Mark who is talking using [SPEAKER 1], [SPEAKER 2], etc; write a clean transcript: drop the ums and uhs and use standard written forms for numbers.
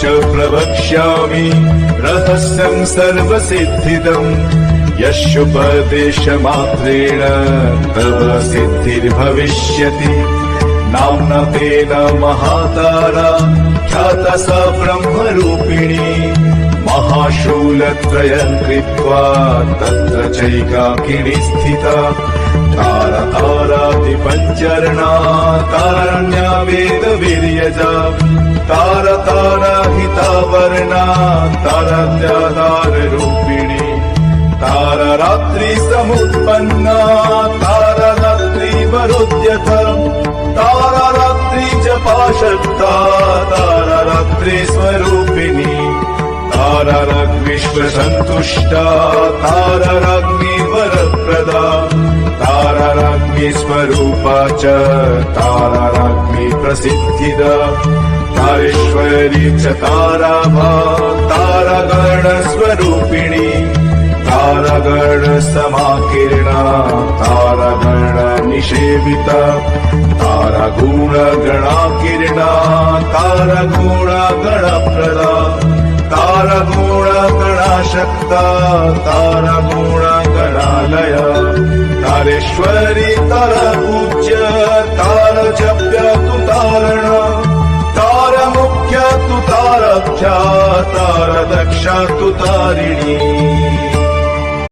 [SPEAKER 1] प्रवक्ष्यामि रहस्यं सर्वसिद्धिदम् यस्योपदेशमात्रेण तव सिद्धिर्भविष्यति। नाम्ना तेन महातारा ख्याता सा ब्रह्मरूपिणी महाशूलत्रयं कृत्वा तत्र चैकाकिनी स्थिता। तारा तारादिपञ्चर्णा तारण्या वेदवीर्यजा तारा ताराहिता वर्णा ताराद्या ताररूपिणी। तारा रात्रि समुत्पन्ना तारा रात्रि वरोद्यत तारा रात्रि जपाशक्ता तारा रात्रि स्वरूपिणी। तारा राज्ञीश्वसन्तुष्टा तारा राज्ञी वरप्रदा तारा राज्ञी स्वरूपा च तारा राज्ञी प्रसिद्धिदा। तारेश्वरी च तारा भा तारा गणस्वरूपिणी तारा गण समाकीर्णा तारा गण निषेविता। तारा गुण गणाकीर्णा तारा गुण गणप्रदा तारा गुण गणाशक्ता तारा गुण गणालया। तारेश्वरी तारा पूज्य तारा जप्य तु तारणा तारा मुख्य तु ताराख्या तारा दक्षा तु तारिणी।